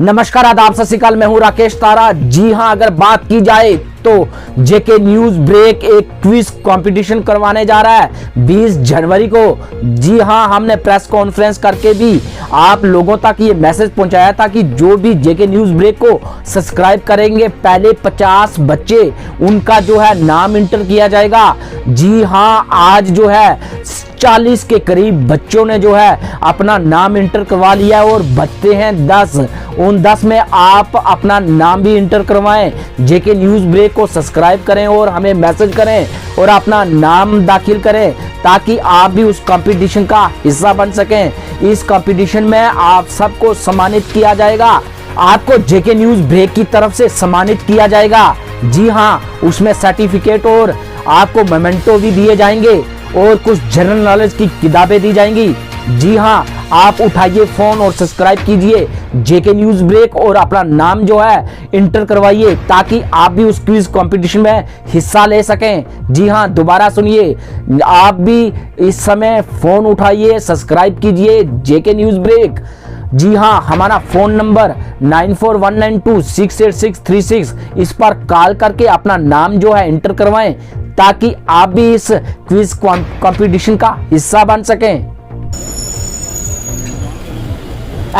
नमस्कार, आदाब, सत श्री अकाल। मैं हूं राकेश तारा। जी हां, अगर बात की जाए तो जेके न्यूज ब्रेक एक क्विज कंपटीशन करवाने जा रहा है 20 जनवरी को। जी हां, हमने प्रेस कॉन्फ्रेंस करके भी आप लोगों तक ये मैसेज पहुंचाया था कि जो भी जेके न्यूज ब्रेक को सब्सक्राइब करेंगे, पहले 50 बच्चे उनका जो है नाम इंटर किया जाएगा। जी हां, आज जो है 40 के करीब बच्चों ने जो है अपना नाम इंटर करवा लिया है और बचते हैं 10। उन 10 में आप अपना नाम भी इंटर करवाएं। जेके न्यूज ब्रेक को सब्सक्राइब करें और हमें मैसेज करें और अपना नाम दाखिल करें ताकि आप भी उस कंपटीशन का हिस्सा बन सकें। इस कंपटीशन में आप सबको सम्मानित किया जाएगा। आपको जेके न्यूज ब्रेक की तरफ से सम्मानित किया जाएगा। जी हां, उसमें सर्टिफिकेट और आपको मोमेंटो भी दिए जाएंगे और कुछ जनरल नॉलेज की किताबें दी जाएंगी। जी हां, आप उठाइए फोन और सब्सक्राइब कीजिए जेके न्यूज ब्रेक और अपना नाम जो है इंटर करवाइए ताकि आप भी उस क्विज कंपटीशन में हिस्सा ले सकें। जी हां, दोबारा सुनिए, आप भी इस समय फोन उठाइए, सब्सक्राइब कीजिए जेके न्यूज ब्रेक। जी हां, हमारा फोन नंबर 9419268636, इस पर कॉल करके अपना नाम जो है इंटर करवाएं ताकि आप भी इस क्विज कंपटीशन का हिस्सा बन सकें।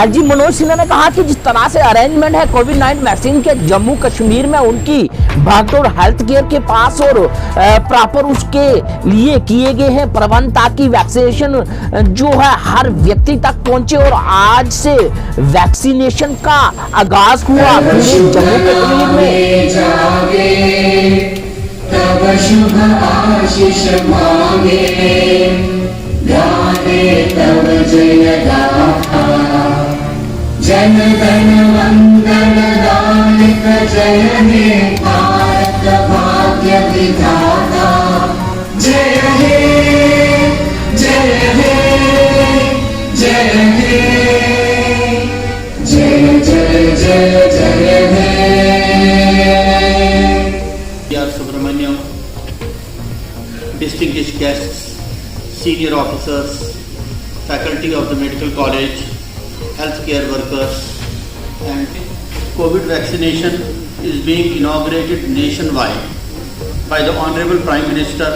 एलजी मनोज सिन्हा ने कहा कि जिस तरह से अरेंजमेंट है कोविड-19 वैक्सीन के जम्मू कश्मीर में, उनकी भागदौड़ हेल्थ केयर के पास और प्रॉपर उसके लिए किए गए हैं प्रबंध ताकि वैक्सीनेशन जो है हर व्यक्ति तक पहुंचे। और आज से वैक्सीनेशन का आगाज हुआ पूरे जम्मू कश्मीर में। तब शुभ आशीष मांगे, गाने तब जय गाथा, जन गण मंगल दायक जय हे भारत भाग्य विधाता। जय हे जय हे जय हे जय जय जय जय हे। Subramaniam, distinguished guests, senior officers, faculty of the medical college, healthcare workers, and COVID vaccination is being inaugurated nationwide by the Honorable Prime Minister,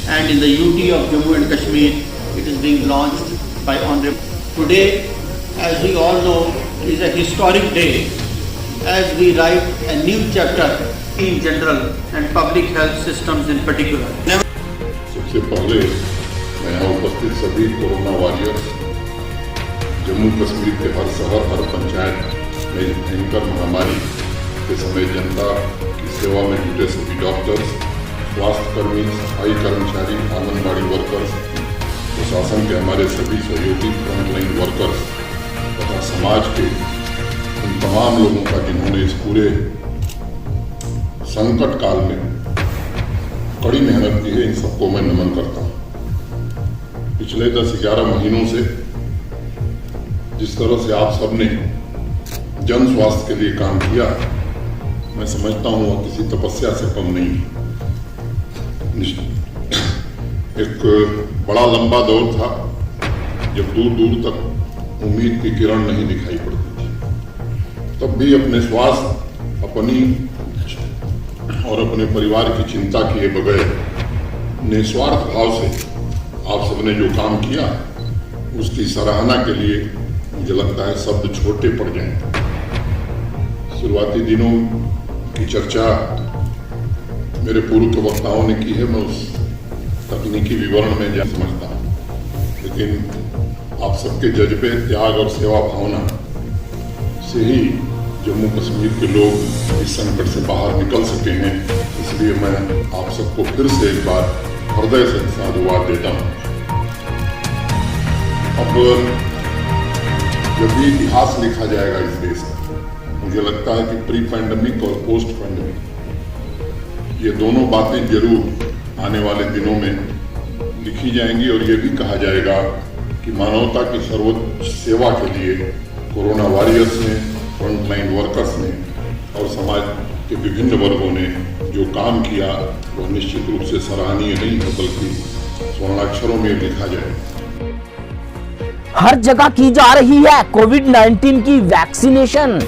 and in the UT of Jammu and Kashmir it is being launched by Honorable. Today, as we all know, is a historic day as we write a new chapter in general and public health systems in particular. सबसे पहले मैं यहाँ उपस्थित सभी corona warriors, Jammu Kashmir के हर शहर हर पंचायत में भयंकर महामारी के समय जनता की सेवा में जुटे सभी डॉक्टर्स, स्वास्थ्य कर्मी, सफाई कर्मचारी, आंगनबाड़ी वर्कर्स, प्रशासन के हमारे सभी सहयोगी फ्रंटलाइन वर्कर्स तथा समाज के उन तमाम लोगों का जिन्होंने इस पूरे संकट काल में कड़ी मेहनत की है, इन सबको मैं नमन करता हूं। पिछले 10-11 महीनों से जिस तरह से आप सबने जन स्वास्थ्य के लिए काम किया, मैं समझता हूं वह किसी तपस्या से कम नहीं। एक बड़ा लंबा दौर था जब दूर दूर तक उम्मीद की किरण नहीं दिखाई पड़ती थी, तब भी अपने स्वास्थ्य, अपनी और अपने परिवार की चिंता किए बगैर निस्वार्थ भाव से आप सबने जो काम किया उसकी सराहना के लिए मुझे लगता है शब्द छोटे पड़ जाएं। शुरुआती दिनों की चर्चा मेरे पूर्व के वक्ताओं ने की है, मैं उस तकनीकी विवरण में जा समझता हूँ, लेकिन आप सबके जज्बे, त्याग और सेवा भावना से ही जम्मू कश्मीर के लोग इस संकट से बाहर निकल सके हैं। इसलिए मैं आप सबको फिर से एक बार हृदय से साधुवाद देता हूँ। अब जब भी इतिहास लिखा जाएगा इस देश का, मुझे लगता है कि प्री पैंडेमिक और पोस्ट पैंडेमिक ये दोनों बातें जरूर आने वाले दिनों में लिखी जाएंगी और ये भी कहा जाएगा कि मानवता की सर्वोच्च सेवा के लिए कोरोना वॉरियर्स ने, फ्रंटलाइन वर्कर्स ने और समाज के विभिन्न वर्गों ने जो काम किया वह निश्चित रूप से सराहनीय नहीं है, बल्कि स्वर्णाक्षरों में लिखा जाए। हर जगह की जा रही है कोविड-19 की वैक्सीनेशन।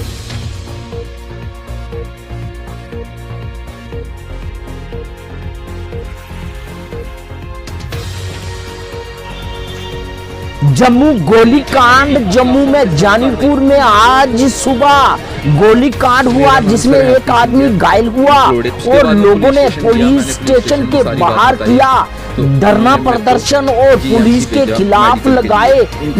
जम्मू गोलीकांड, जम्मू में जानीपुर में आज सुबह गोलीकांड हुआ जिसमें एक आदमी घायल हुआ और लोगों ने पुलिस स्टेशन के बाहर किया धरना प्रदर्शन और पुलिस के खिलाफ लगाए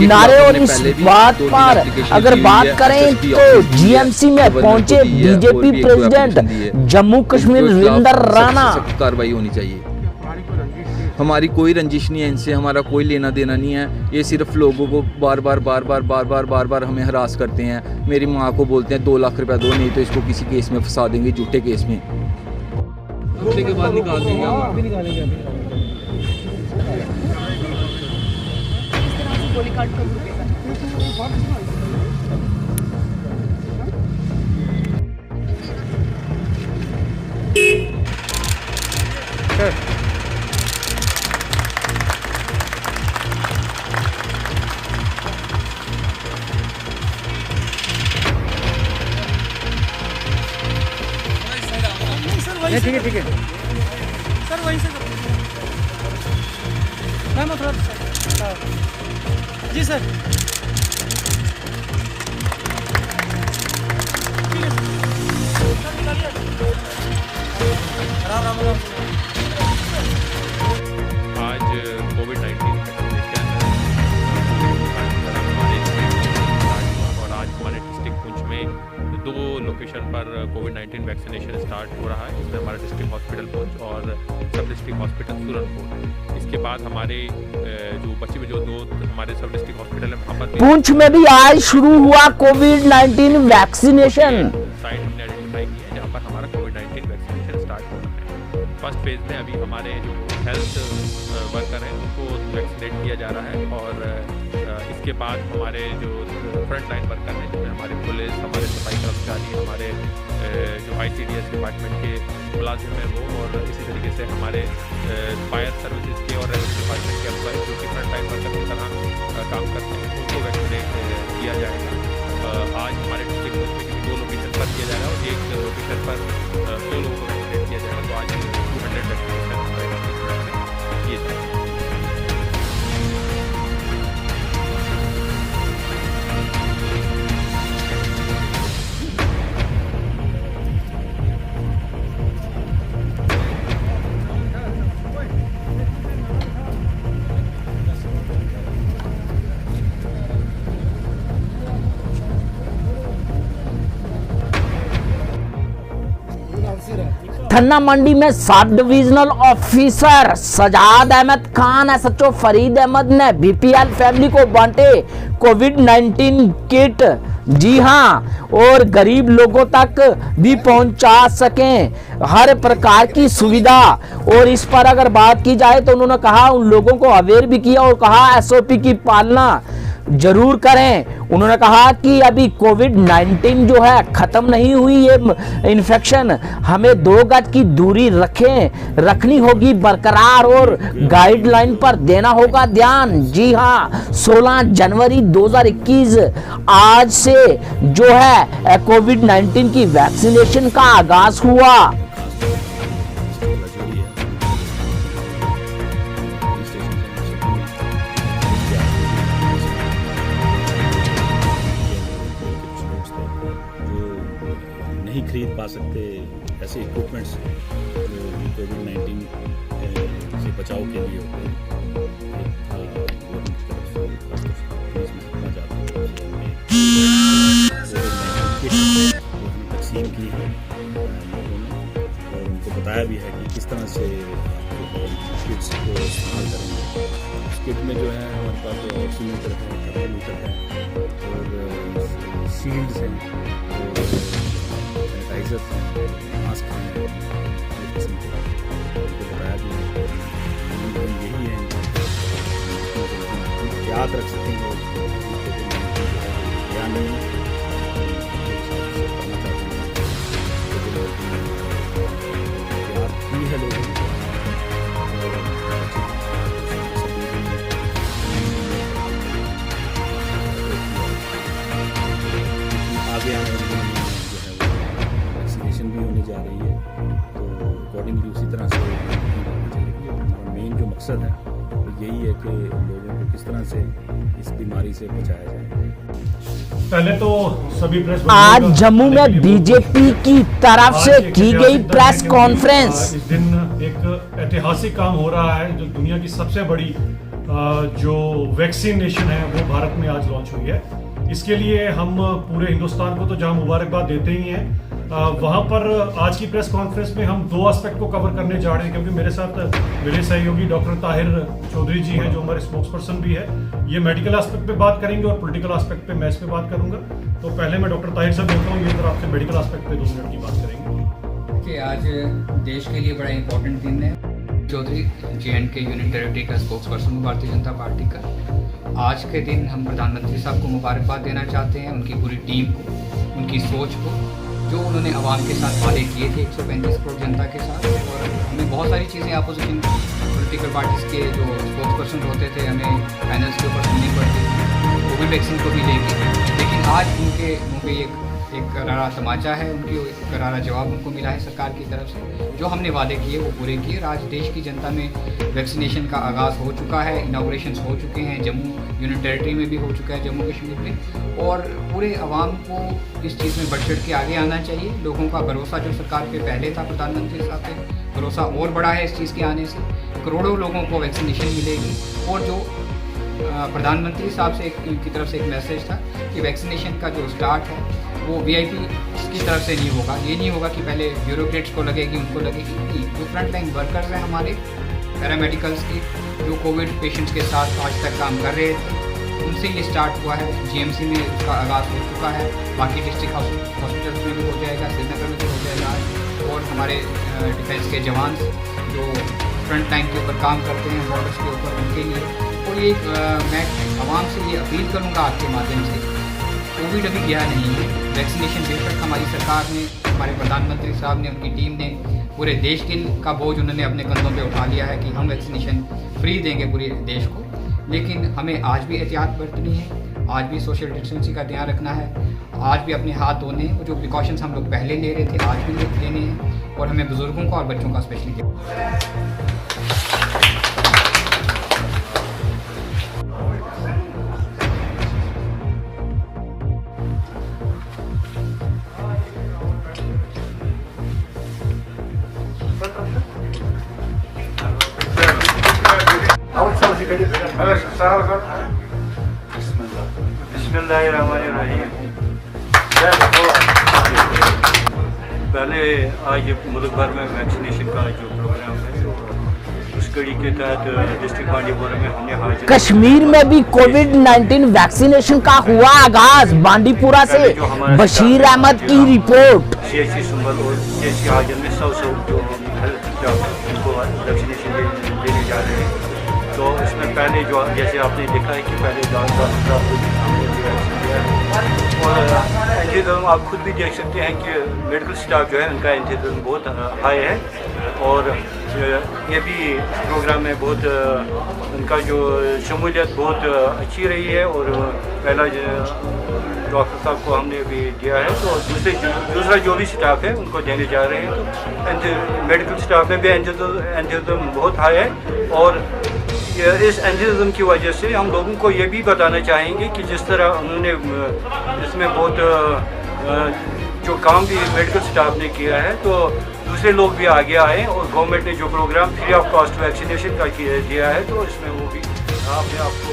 नारे। और इस बात पर अगर बात करें तो जीएमसी में पहुंचे बीजेपी प्रेसिडेंट जम्मू कश्मीर वीरेंद्र राणा। कार्रवाई होनी चाहिए। हमारी कोई रंजिश नहीं है इनसे, हमारा कोई लेना देना नहीं है। ये सिर्फ लोगों को बार बार हमें हरास करते हैं। मेरी माँ को बोलते हैं 2 लाख रुपया दो, नहीं तो इसको किसी केस में फंसा देंगे, झूठे केस में। हफ्ते के बाद निकाल देंगे। ठीक है सर, वहीं से मैम थोड़ा जी सर। आज कोविड-19 और आज हमारे डिस्ट्रिक्ट पुंछ में 2 लोकेशन पर कोविड-19 वैक्सीनेशन स्टार्ट हो रहा है। इसमें हमारा डिस्ट्रिक्ट हॉस्पिटल पुंछ और सब डिस्ट्रिक्ट हॉस्पिटल सूरनपुर। इसके बाद हमारे जो बचे हुए जो 2 हमारे सब डिस्ट्रिक्ट हॉस्पिटल है वहाँ पर पुंछ में भी आज शुरू हुआ कोविड-19 वैक्सीनेशन। साइट हमने आइडेंटिफाई की है जहाँ पर हमारा कोविड-19 वैक्सीनेशन स्टार्ट हो रहा है। फर्स्ट फेज में अभी हमारे जो हेल्थ वर्कर हैं उनको वैक्सीनेट किया जा रहा है और इसके बाद हमारे जो फ्रंट लाइन वर्कर हैं जिसमें हमारे पुलिस, हमारे सफाई कर्मचारी, हमारे जो ICDS डिपार्टमेंट के मुलाजिम हैं वो, और इसी तरीके से हमारे फायर सर्विसेज के और रेवेन्यू डिपार्टमेंट के एम्प्लॉय जो कि फ्रंट लाइन वर्कर की तरह काम करते हैं उनको वैक्सीनेट किया जाएगा। आज हमारे डिस्ट्रिक्ट में 2 लोकेशन पर किया जाएगा और एक लोकेशन पर 100 लोगों को वैक्सीनेट किया जाएगा। तो आज 200 वैक्सीनेशन हमारे डिस्ट्रिक्ट में किए जाएंगे। थन्ना मंडी में sub divisional officer Sajad Ahmad Khan, SHO Farid Ahmad ने BPL फैमिली को बांटे कोविड-19 किट। जी हां, और गरीब लोगों तक भी पहुंचा सकें हर प्रकार की सुविधा। और इस पर अगर बात की जाए तो उन्होंने कहा उन लोगों को अवेयर भी किया और कहा SOP की पालना जरूर करें। उन्होंने कहा कि अभी कोविड-19 जो है खत्म नहीं हुई ये इन्फेक्शन, हमें 2 गज की दूरी रखनी होगी बरकरार और गाइडलाइन पर देना होगा ध्यान। जी हां, 16 जनवरी 2021 आज से जो है कोविड-19 की वैक्सीनेशन का आगाज हुआ। नहीं खरीद पा सकते ऐसे इक्विपमेंट्स जो कोविड-19 से बचाव के लिए होते हैं, गवर्नमेंट की तरफ से तकसीम की है लोगों ने, और उनको बताया भी है कि किस तरह से किट्स को इस्तेमाल करेंगे। उस किट में जो है हमारे पास ऑक्सीमीटर है, थर्मोमीटर है और शील्ड्स हैं और सैनिटाइजर हैं, मास्क हैं, इस किस्म के उनको बताया भी है। यही है याद रख सकेंगे या नहीं करना चाहते हैं याद की है लोगों को आगे आने वाले दिनों में जो है वो वैक्सीनेशन भी होने जा रही है, तो अकॉर्डिंगली उसी तरह से चलेगी। और हमारा मेन जो मकसद है यही है कि लोगों को किस तरह से इस बीमारी से बचाया जाए। पहले तो सभी प्रेस आज जम्मू में बीजेपी की तरफ से की गई प्रेस कॉन्फ्रेंस। इस दिन एक ऐतिहासिक काम हो रहा है, जो दुनिया की सबसे बड़ी जो वैक्सीनेशन है वो भारत में आज लॉन्च हुई है। इसके लिए हम पूरे हिंदुस्तान को तो जहां मुबारकबाद देते ही हैं, वहां पर आज की प्रेस कॉन्फ्रेंस में हम दो एस्पेक्ट को कवर करने जा रहे हैं, क्योंकि मेरे साथ मेरे सहयोगी डॉक्टर ताहिर चौधरी जी हैं, जो हमारे स्पोक्स पर्सन भी है। ये मेडिकल एस्पेक्ट पे बात करेंगे और पॉलिटिकल एस्पेक्ट पे मैं इस पे बात करूंगा। तो पहले मैं डॉक्टर ताहिर से बोलता हूँ, ये तरह आपसे मेडिकल एस्पेक्ट पे 2 मिनट की बात करेंगे। कि आज देश के लिए बड़ा इंपॉर्टेंट दिन है। चौधरी J&K यूनियन टेरिटरी का spokes person Bharatiya Janata party का। आज के दिन हम प्रधानमंत्री साहब को मुबारकबाद देना चाहते हैं, उनकी पूरी टीम को, उनकी सोच को, जो उन्होंने आवाम के साथ वादे किए थे 135 करोड़ जनता के साथ। और हमें बहुत सारी चीज़ें अपोजिशन पॉलिटिकल पार्टीज़ के जो स्पोक्स पर्सन होते थे, हमें पैनल्स के ऊपर सुननी पड़ती थी कोविड वैक्सीन को भी लेके, लेकिन आज उनके मुँह पे एक करारा तमाचा है, उनकी एक करारा जवाब उनको मिला है सरकार की तरफ से। जो हमने वादे किए वो पूरे किए। आज देश की जनता में वैक्सीनेशन का आगाज़ हो चुका है, इनॉग्रेशंस हो चुके हैं, जम्मू यूनियन टेरिटरी में भी हो चुका है, जम्मू कश्मीर में। और पूरे आवाम को इस चीज़ में बढ़ चढ़ के आगे आना चाहिए। लोगों का भरोसा जो सरकार पे पहले था प्रधानमंत्री साहब पे, भरोसा और बढ़ा है इस चीज़ के आने से। करोड़ों लोगों को वैक्सीनेशन मिलेगी। और जो प्रधानमंत्री साहब से की तरफ से एक मैसेज था कि वैक्सीनेशन का जो स्टार्ट है वो VIP की तरफ से नहीं होगा। ये नहीं होगा कि पहले ब्यूरोक्रेट्स को लगेगी, उनको लगेगी नहीं। जो फ्रंट लाइन वर्कर्स हैं हमारे पैरामेडिकल्स के, जो कोविड पेशेंट्स के साथ आज तक काम कर रहे थे, उनसे ये स्टार्ट हुआ है। GMC में उसका आगाज़ हो चुका है, बाकी डिस्ट्रिक्ट हॉस्पिटल्स में भी हो जाएगा, श्रीनगर में भी हो जाएगा। और हमारे डिफेंस के जवान जो फ्रंट लाइन के ऊपर काम करते हैं, बॉर्डर्स के ऊपर, उनके लिए। और ये मैं आवाम से ये अपील करूँगा आपके माध्यम से, कोविड अभी गया नहीं है। वैक्सीनेशन बेशक हमारी सरकार ने, हमारे प्रधानमंत्री साहब ने, उनकी टीम ने पूरे देश का बोझ उन्होंने अपने कंधों पे उठा लिया है कि हम वैक्सीनेशन फ्री देंगे पूरे देश को। लेकिन हमें आज भी एहतियात बरतनी है, आज भी सोशल डिस्टेंसिंग का ध्यान रखना है, आज भी अपने हाथ धोने, वो जो प्रिकॉशंस हम लोग पहले ले रहे थे आज भी लेने हैं। और हमें बुजुर्गों को और बच्चों का स्पेशली पहले आज मुल्क भर में वैक्सीनेशन का जो प्रोग्राम है, उस कड़ी के तहत डिस्ट्रिक्ट बांडीपुरा में हमने हाजिर कश्मीर में भी कोविड-19 वैक्सीनेशन का हुआ आगाज। बांडीपुरा से बशीर अहमद की रिपोर्ट। CHC संबल और CHC हाजिर में 100 जो हेल्थ स्टाफ उनको वैक्सीनेशन देने जा रहे हैं। तो इसमें पहले जो जैसे आपने देखा है कि पहले और एंथुसियाज्म आप खुद भी देख सकते हैं कि मेडिकल स्टाफ जो है उनका एंथुसियाज्म बहुत हाई है। और ये भी प्रोग्राम में बहुत उनका जो शमूलियत बहुत अच्छी रही है। और पहला डॉक्टर साहब को हमने भी दिया है, तो दूसरा जो भी स्टाफ है उनको देने जा रहे हैं। तो मेडिकल स्टाफ में भी एंथुसियाज्म बहुत हाई है। और इस एंथुसियाज्म की वजह से हम लोगों को ये भी बताना चाहेंगे कि जिस तरह उन्होंने इसमें बहुत जो काम भी मेडिकल स्टाफ ने किया है, तो दूसरे लोग भी आगे आए। और गवर्नमेंट ने जो programme free of cost vaccination का दिया है, तो इसमें वो भी अपने आप को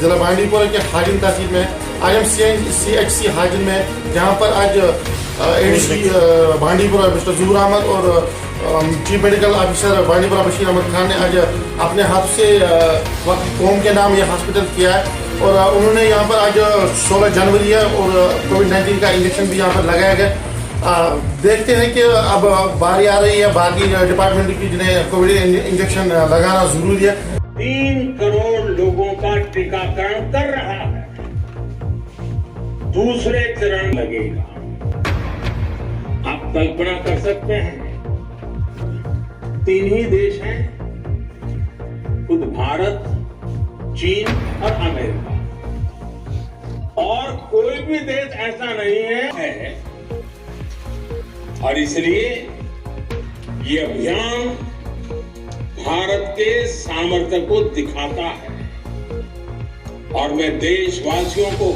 जिला बांडीपुरा के हाजिर तहसील में आज हम CHC हाजिर में, जहाँ पर आज ADC बांडीपुरा मिस्टर ज़हूर अहमद और chief medical officer Bandipora Bashir Ahmad Khan ने आज अपने हाथ से कौम के नाम ये हॉस्पिटल किया है। और उन्होंने यहाँ पर आज 16 जनवरी है और कोविड-19 का इंजेक्शन भी यहाँ पर लगाया गया। देखते हैं कि अब बारी आ रही है बाकी डिपार्टमेंट की, जिन्हें कोविड इंजेक्शन लगाना जरूरी है। 3 करोड़ लोगों का टीकाकरण कर रहा है, दूसरे चरण लगेगा। आप कल्पना कर सकते हैं, 3 ही देश हैं, खुद भारत, चीन और अमेरिका, और कोई भी देश ऐसा नहीं है। और इसलिए ये अभियान भारत के सामर्थ्य को दिखाता है। और मैं देशवासियों को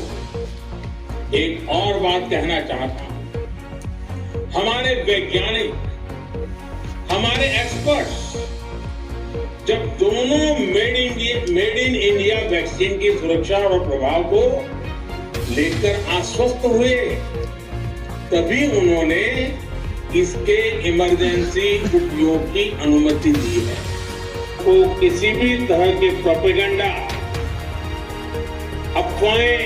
एक और बात कहना चाहता हूं। हमारे वैज्ञानिक, हमारे एक्सपर्ट्स जब दोनों मेड इन इंडिया वैक्सीन की सुरक्षा और प्रभाव को लेकर आश्वस्त हुए, तभी उन्होंने इसके इमरजेंसी उपयोग की अनुमति दी है। तो किसी भी तरह के प्रोपेगेंडा, अफवाहें,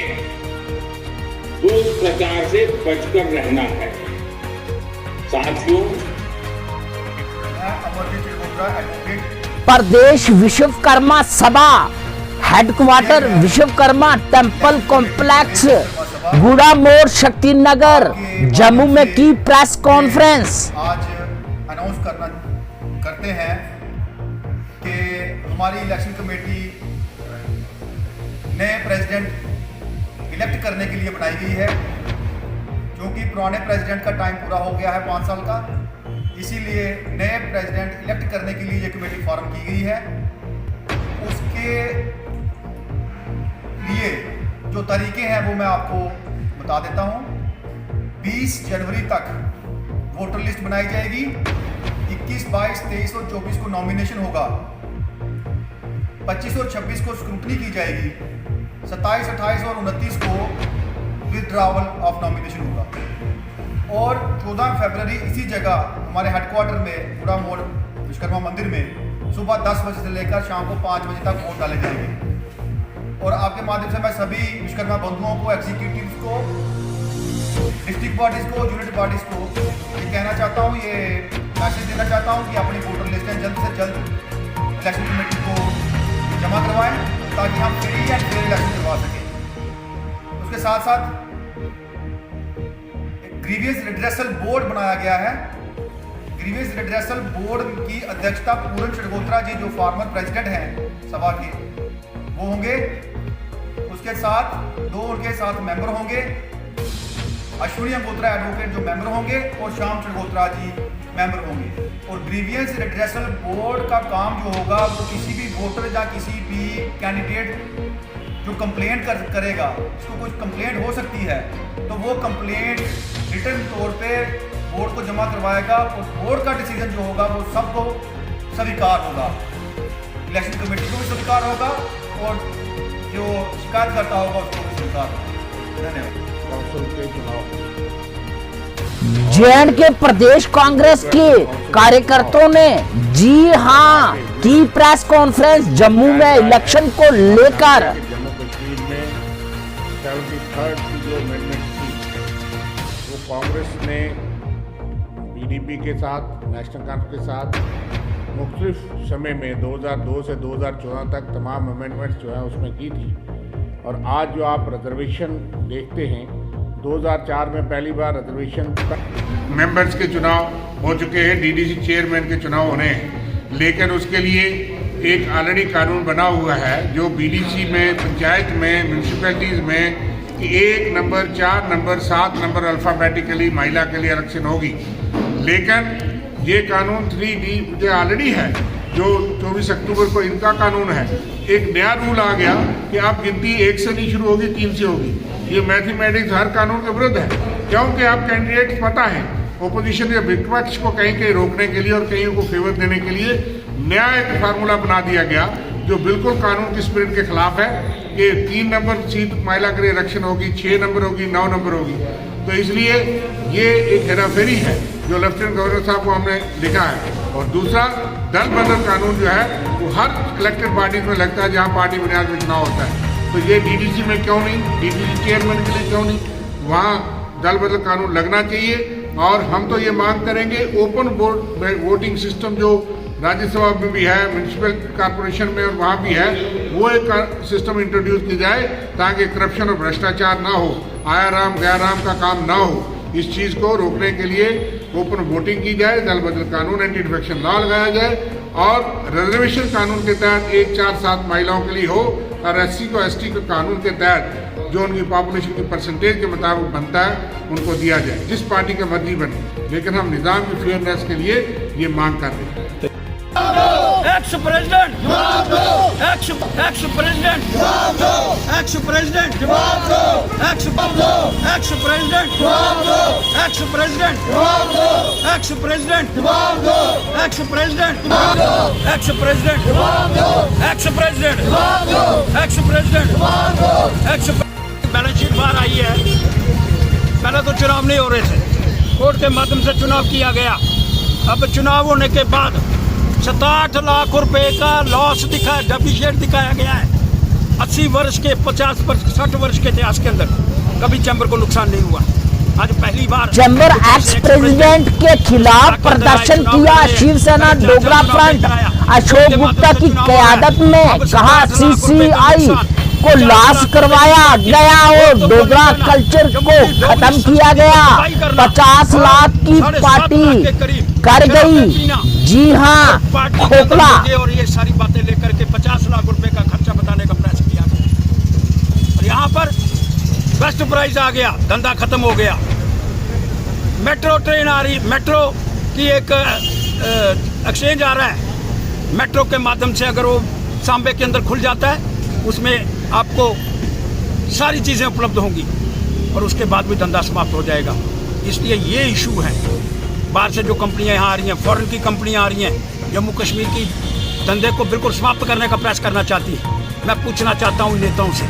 दुष्प्रचार से बचकर रहना है। साथियों, प्रदेश विश्वकर्मा सभा हेडक्वार्टर विश्वकर्मा टेम्पल कॉम्प्लेक्स गुड़ा मोड़ शक्ति नगर जम्मू में की प्रेस कॉन्फ्रेंस। आज अनाउंस करते हैं कि हमारी इलेक्शन कमेटी नए प्रेसिडेंट इलेक्ट करने के लिए बनाई गई है, क्योंकि पुराने प्रेसिडेंट का टाइम पूरा हो गया है 5 साल का। इसीलिए नए प्रेसिडेंट इलेक्ट करने के लिए ये कमेटी फॉर्म की गई है। उसके लिए जो तरीके हैं वो मैं आपको बता देता हूँ। 20 जनवरी तक वोटर लिस्ट बनाई जाएगी। 21, 22, 23 और 24 को नॉमिनेशन होगा। 25 और 26 को स्क्रूटनी की जाएगी। 27, 28 और 29 को विथड्रॉवल ऑफ नॉमिनेशन होगा। और 14 फरवरी इसी जगह हमारे हेडक्वार्टर में गुड़ा मोड़ विश्वकर्मा मंदिर में सुबह 10 बजे से लेकर शाम को 5 बजे तक वोट डाले जाएंगे। और आपके माध्यम से मैं सभी विश्वकर्मा बंधुओं को, एग्जीक्यूटिव्स को, डिस्ट्रिक्ट बॉडीज को, यूनिट बॉडीज को ये कहना चाहता हूँ, ये मैसेज देना चाहता हूँ कि अपनी वोटर लिस्टें जल्द से जल्द इलेक्शन कमेटी को जमा करवाएं, ताकि हम फ्री एंड फेयर इलेक्शन करवा सकें। उसके साथ साथ ग्रीवियंस रिड्रेसल बोर्ड बनाया गया है। ग्रीवियंस रिड्रेसल बोर्ड की अध्यक्षता पूरन चड़गोत्रा जी, जो फॉर्मर प्रेसिडेंट हैं सभा के, वो होंगे। उसके साथ 2 उनके साथ मेंबर होंगे, अश्विनी अंगोत्रा एडवोकेट जो मेंबर होंगे, और श्याम चड़गोत्रा जी मेंबर होंगे। और ग्रीवियंस रिड्रेसल बोर्ड का काम जो होगा, वो किसी भी वोटर या किसी भी कैंडिडेट जो कंप्लेंट करेगा, उसको कुछ कंप्लेंट हो सकती है, तो वो कंप्लेंट रिटर्न तौर पे बोर्ड को जमा करवाएगा। और बोर्ड का डिसीजन जो होगा वो सबको स्वीकार होगा, इलेक्शन कमेटी को भी स्वीकार होगा और जो शिकायत करता होगा उसको भी स्वीकार होगा। धन्यवाद। जे.एंड.के प्रदेश कांग्रेस के कार्यकर्ताओं ने जी हां की प्रेस कॉन्फ्रेंस जम्मू में इलेक्शन को लेकर। जम्मू कश्मीर में 73rd की जो अमेंडमेंट थी, वो कांग्रेस ने पीडीपी के साथ, नेशनल कॉन्फ्रेंस के साथ मुख्तलिफ समय में 2002 से 2014 तक तमाम अमेंडमेंट्स जो है उसमें की थी। और आज जो आप रिजर्वेशन देखते हैं, 2004 में पहली बार रिजर्वेशन मेंबर्स के चुनाव हो चुके हैं, डीडीसी चेयरमैन के चुनाव होने हैं, लेकिन उसके लिए एक ऑलरेडी कानून बना हुआ है जो बीडीसी में, पंचायत में, म्यूनसिपैलिटीज़ में 1 नंबर, 4 नंबर, 7 नंबर अल्फ़ाबेटिकली महिला के लिए इलेक्शन होगी। लेकिन ये कानून 3D जो ऑलरेडी है, जो 24 अक्टूबर को इनका कानून है, एक नया रूल आ गया कि आप गिनती 1 से नहीं शुरू होगी, 3 से होगी। ये मैथमेटिक्स हर कानून के विरुद्ध है, क्योंकि आप कैंडिडेट्स पता है ओपोजिशन या विपक्ष को कहीं कहीं रोकने के लिए और कहीं को फेवर देने के लिए नया एक फार्मूला बना दिया गया, जो बिल्कुल कानून की स्पिरिट के खिलाफ है कि 3 नंबर सीट महिला के लिए इलेक्शन होगी, 6 नंबर होगी, 9 नंबर होगी। तो इसलिए ये एक हेराफेरी है जो लेफ्टिनेंट गवर्नर साहब को हमने लिखा है। और दूसरा, दल बदल कानून जो है वो हर इलेक्टेड पार्टीज में लगता है जहाँ पार्टी बुनियाद में चुनाव होता है। तो ये डीडीसी में क्यों नहीं, डीडीसी चेयरमैन के लिए क्यों नहीं, वहाँ दल बदल कानून लगना चाहिए। और हम तो ये मांग करेंगे ओपन वोटिंग सिस्टम जो राज्यसभा में भी है, म्यूनसिपल कॉर्पोरेशन में और वहाँ भी है, वो एक सिस्टम इंट्रोड्यूस की जाए ताकि करप्शन और भ्रष्टाचार ना हो, आया राम गया राम का काम ना हो। इस चीज़ को रोकने के लिए ओपन वोटिंग की जाए, दल बदल कानून, एंटी डिफेक्शन लॉ लगाया जाए और रिजर्वेशन कानून के तहत 1, 4, 7 महिलाओं के लिए हो और SC को ST के कानून के तहत जो उनकी पॉपुलेशन की परसेंटेज के मुताबिक बनता है उनको दिया जाए, जिस पार्टी का मर्जी बने। लेकिन हम निज़ाम की फेयरनेस के लिए ये मांग कर रहे हैं। Ex president ex president ex president ex president ex president ex president ex president ex president ex president ex president x balance sheet बाहर आई है। पहले तो चुनाव नहीं हो रहे थे, कोर्ट के माध्यम से चुनाव किया गया। अब चुनाव होने के बाद 67 लाख रुपए का लॉस डेफिसिएट दिखाया गया है। 80 वर्ष के 50 वर्ष 60 वर्ष के इतिहास के अंदर कभी चैम्बर को नुकसान नहीं हुआ। आज पहली बार चैम्बर एक्स प्रेसिडेंट के खिलाफ प्रदर्शन किया शिवसेना डोगरा फ्रंट। अशोक गुप्ता की क़यादत में कहा CCI को लॉस करवाया गया और डोगरा कल्चर को खत्म किया गया। 50 लाख की पार्टी कर गई। जी हाँ, खोखला। और ये सारी बातें लेकर के 50 लाख रुपए का खर्चा बताने का प्रयास किया गया और यहाँ पर बेस्ट प्राइस आ गया, धंधा खत्म हो गया। मेट्रो ट्रेन आ रही, मेट्रो की एक एक्सचेंज आ रहा है। मेट्रो के माध्यम से अगर वो सांबे के अंदर खुल जाता है, उसमें आपको सारी चीज़ें उपलब्ध होंगी और उसके बाद भी धंधा समाप्त हो जाएगा। इसलिए ये इशू है। बाहर से जो कंपनियां यहाँ आ रही हैं, फॉरेन की कंपनियां आ रही हैं, जम्मू कश्मीर की धंधे को बिल्कुल समाप्त करने का प्रयास करना चाहती है। मैं पूछना चाहता हूँ नेताओं से,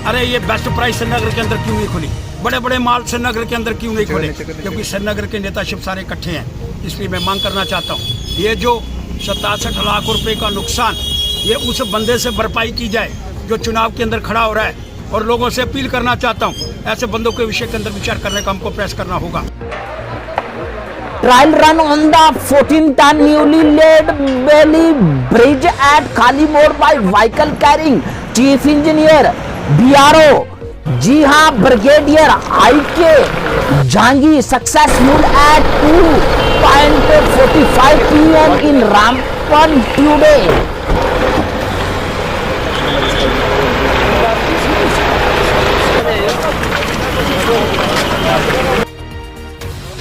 अरे ये बेस्ट प्राइस श्रीनगर के अंदर क्यों नहीं खुली? बड़े बड़े माल श्रीनगर के अंदर क्यों नहीं खुले? क्योंकि श्रीनगर के नेता शिव सारे इकट्ठे हैं। इसलिए मैं मांग करना चाहता हूँ, ये जो 67 लाख रुपए का नुकसान, ये उस बंदे से भरपाई की जाए जो चुनाव के अंदर खड़ा हो रहा है। और लोगों से अपील करना चाहता हूँ, ऐसे बंदों के विषय के अंदर विचार करने का हमको प्रयास करना होगा। Trial run on the 14-ton newly laid Bailey Bridge at Khali Mode by vehicle carrying Chief Engineer BRO। जी हाँ, brigadier IK Jhangi successful at 2:45 PM in Rampur today।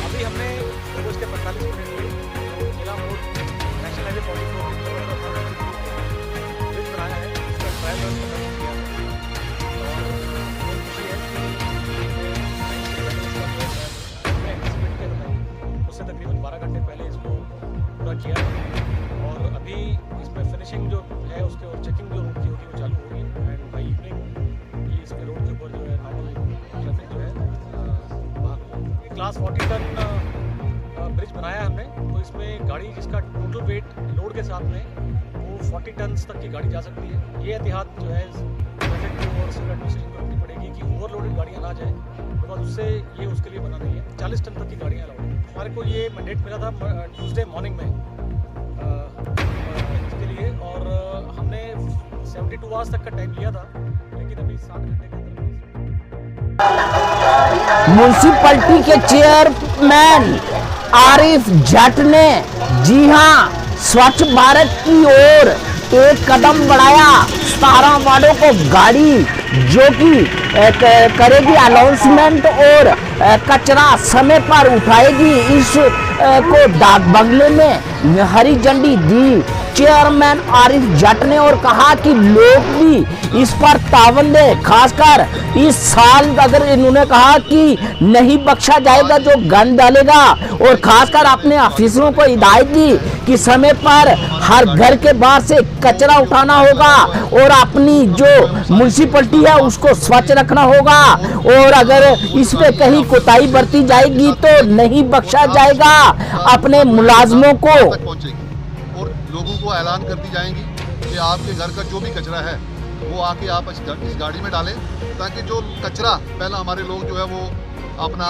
अभी हमने उसके 45 मिनट में जिला मोड़ नेशनल हाईवे 44 ब्रिज बनाया है। इसका ट्रायल रन किया और बहुत खुशी है कि उससे तकरीबन 12 घंटे पहले इसको पूरा किया और अभी इसमें फिनिशिंग जो है उसके और चेकिंग जो होगी वो चालू होगी। एंड बाई इवनिंग ये इसके रोड के ऊपर जो है नॉर्मल ट्रैफिक जो है क्लास 40 टन ब्रिज बनाया हमने। तो इसमें गाड़ी जिसका टोटल वेट लोड के साथ में वो 40 टन तक की गाड़ी जा सकती है। ये एहतियात जो है ट्रैफिक को और सिविल एडमिनिस्ट्रेशन को रखनी पड़ेगी कि ओवरलोडेड गाड़ियाँ ना जाए, बिकॉज उससे ये उसके लिए बना नहीं है। 40 टन तक की गाड़ियाँ अलाउड है। हमारे को ये मैंडेट मिला था ट्यूसडे मॉर्निंग में इसके लिए और हमने 72 आवर्स तक का टाइम लिया था, लेकिन अभी 60 घंटे के अंदर म्यूनिसिपैलिटी के चेयरमैन आरिफ जट ने जी हाँ स्वच्छ भारत की ओर एक कदम बढ़ाया। 17 वार्डों को गाड़ी जो कि करेगी अनाउंसमेंट और कचरा समय पर उठाएगी, इस को डाक बंगले में हरी झंडी दी चेयरमैन आरिफ जट ने और कहा कि लोग भी इस पर तावन दे। खासकर इस साल अगर इन्होंने कहा कि नहीं बख्शा जाएगा जो गन डालेगा और खासकर अपने ऑफिसरों को हिदायत दी कि समय पर हर घर के बाहर से कचरा उठाना होगा और अपनी जो म्यूनिसिपैलिटी है उसको स्वच्छ रखना होगा और अगर इस पे कहीं कोताही बरती जाएगी तो नहीं बख्शा जाएगा अपने मुलाजमों को। और लोगों को ऐलान कर दी जाएंगी कि आपके घर का जो भी कचरा है वो आके आप इस गाड़ी में डालें, ताकि जो कचरा पहला हमारे लोग जो है वो अपना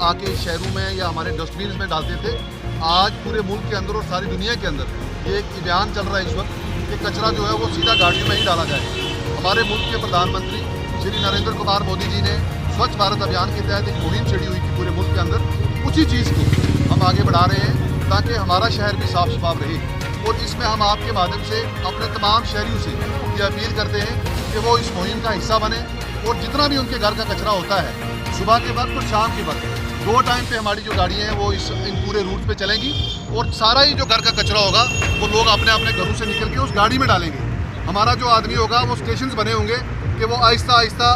आके शहरों में या हमारे डस्टबिन में डालते थे, आज पूरे मुल्क के अंदर और सारी दुनिया के अंदर ये एक अभियान चल रहा है इस वक्त कि कचरा जो है वो सीधा गाड़ियों में ही डाला जाए। हमारे मुल्क के प्रधानमंत्री श्री नरेंद्र कुमार मोदी जी ने स्वच्छ भारत अभियान के तहत एक मुहिम छेड़ी हुई थी पूरे मुल्क के अंदर। उसी चीज़ को हम आगे बढ़ा रहे हैं ताकि हमारा शहर भी साफ शफाफ रहे और इसमें हम आपके माध्यम से अपने तमाम शहरियों से ये अपील करते हैं कि वो इस मुहिम का हिस्सा बने और जितना भी उनके घर का कचरा होता है सुबह के वक्त और शाम के वक्त 2 टाइम पे हमारी जो गाड़ियाँ हैं वो इन पूरे रूट पे चलेंगी और सारा ही जो घर का कचरा होगा वो लोग अपने अपने घरों से निकल के उस गाड़ी में डालेंगे। हमारा जो आदमी होगा वो स्टेशंस बने होंगे कि वो आहिस्ता आहिस्ता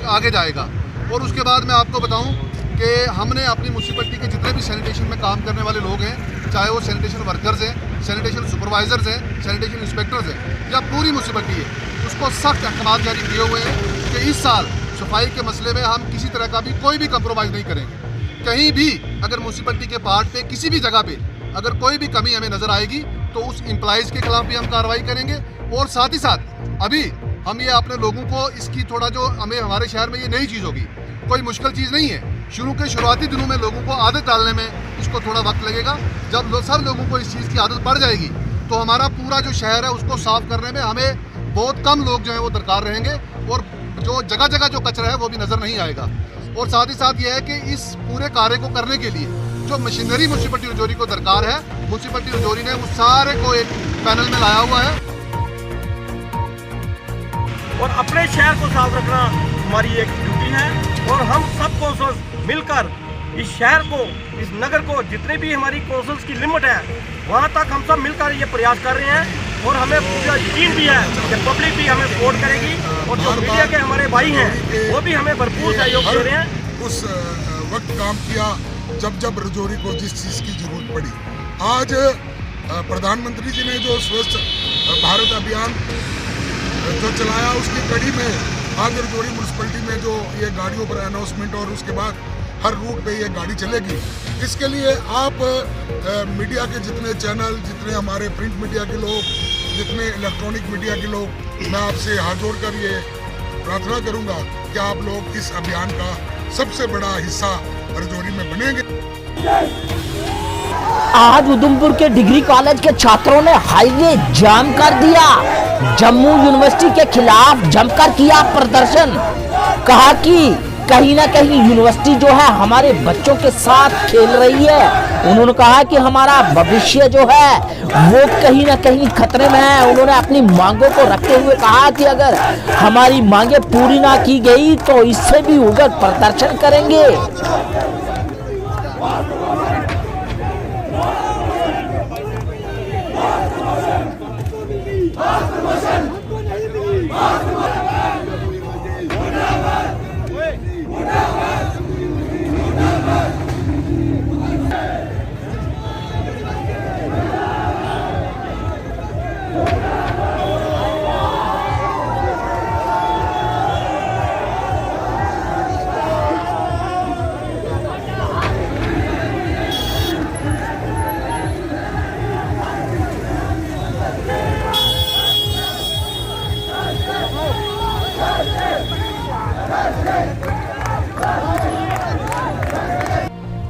आगे जाएगा। और उसके बाद मैं आपको बताऊं कि हमने अपनी म्यूनसिपलिटी के जितने भी सैनिटेशन में काम करने वाले लोग हैं, चाहे वो सैनिटेशन वर्कर्स हैं, सैनिटेशन सुपरवाइजर्स हैं, सैनिटेशन इंस्पेक्टर्स हैं या पूरी म्यूनसिपलिटी है, उसको सख्त अहकाम जारी किए हुए हैं कि इस साल सफाई के मसले में हम किसी तरह का भी कोई भी कंप्रोमाइज़ नहीं करेंगे। कहीं भी अगर म्यूनसिपलिटी के पार्ट पे किसी भी जगह पे अगर कोई भी कमी हमें नज़र आएगी तो उस एम्प्लॉइज़ के खिलाफ भी हम कार्रवाई करेंगे। और साथ ही साथ अभी हम ये अपने लोगों को इसकी थोड़ा जो हमें हमारे शहर में ये नई चीज़ होगी, कोई मुश्किल चीज़ नहीं है। शुरुआती दिनों में लोगों को आदत डालने में इसको थोड़ा वक्त लगेगा। जब सब लोगों को इस चीज़ की आदत पड़ जाएगी तो हमारा पूरा जो शहर है उसको साफ़ करने में हमें बहुत कम लोग जो हैं वो दरकार रहेंगे और जो जगह जगह जो कचरा है वो भी नज़र नहीं आएगा। और साथ ही साथ ये है कि इस पूरे कार्य को करने के लिए जो मशीनरी म्यूनसिपलिटी रजौरी को दरकार है, म्यूनसिपलिटी रजौरी ने उस सारे को एक पैनल में लाया हुआ है। और अपने शहर को साफ रखना हमारी एक ड्यूटी है और हम सब कौंसल्स मिलकर इस शहर को, इस नगर को, जितने भी हमारी कौंसल्स की लिमिट है वहाँ तक हम सब मिलकर ये प्रयास कर रहे हैं। और हमें पूरा यकीन भी है कि पब्लिक भी हमें सपोर्ट करेगी और जो मीडिया के हमारे भाई हैं वो भी हमें भरपूर सहयोग दे रहे हैं। उस वक्त काम किया जब रजौरी को जिस चीज़ की जरूरत पड़ी। आज प्रधानमंत्री जी ने जो स्वच्छ भारत अभियान जो चलाया उसकी कड़ी में आज रजौरी म्यूनसिपलिटी में जो ये गाड़ियों पर अनाउंसमेंट और उसके बाद हर रूट पे ये गाड़ी चलेगी, इसके लिए आप मीडिया के जितने चैनल, जितने हमारे प्रिंट मीडिया के लोग, जितने इलेक्ट्रॉनिक मीडिया के लोग, मैं आपसे हाथ जोड़कर ये प्रार्थना करूंगा कि आप लोग इस अभियान का सबसे बड़ा हिस्सा रजौरी में बनेंगे। आज उधमपुर के डिग्री कॉलेज के छात्रों ने हाईवे जाम कर दिया। जम्मू यूनिवर्सिटी के खिलाफ जमकर किया प्रदर्शन। कहा कि कहीं ना कहीं यूनिवर्सिटी जो है हमारे बच्चों के साथ खेल रही है। उन्होंने कहा कि हमारा भविष्य जो है वो कहीं ना कहीं खतरे में है। उन्होंने अपनी मांगों को रखते हुए कहा कि अगर हमारी मांगे पूरी ना की गई तो इससे भी उग्र प्रदर्शन करेंगे।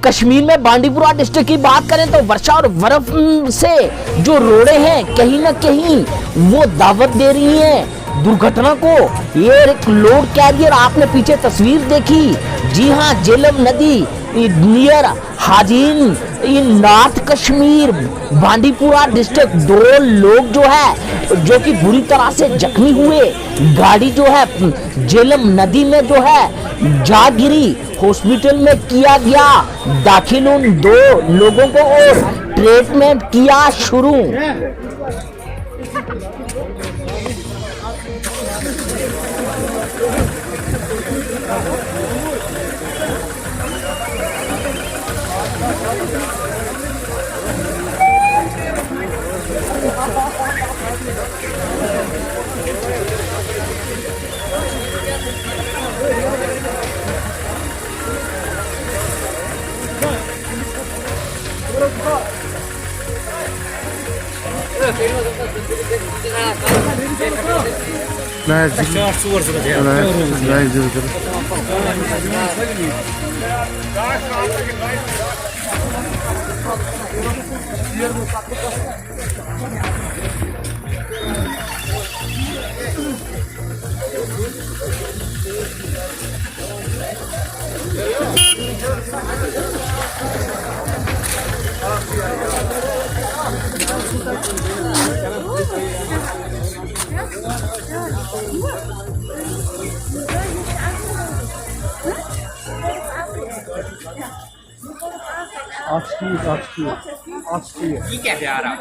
कश्मीर में बांडीपुरा डिस्ट्रिक्ट की बात करें तो वर्षा और बर्फ से जो रोडें हैं कहीं ना कहीं वो दावत दे रही हैं दुर्घटना को। ये एक लोड कैरियर, आपने पीछे तस्वीर देखी, जी हाँ, झेलम नदी नियर हाजिन इन नॉर्थ कश्मीर बांडीपुरा डिस्ट्रिक्ट। 2 लोग जो है जो कि बुरी तरह से जख्मी हुए। गाड़ी जो है झेलम नदी में जो है जा गिरी। हॉस्पिटल में किया गया दाखिल उन 2 लोगों को और ट्रीटमेंट किया शुरू। ठीक है प्यार आप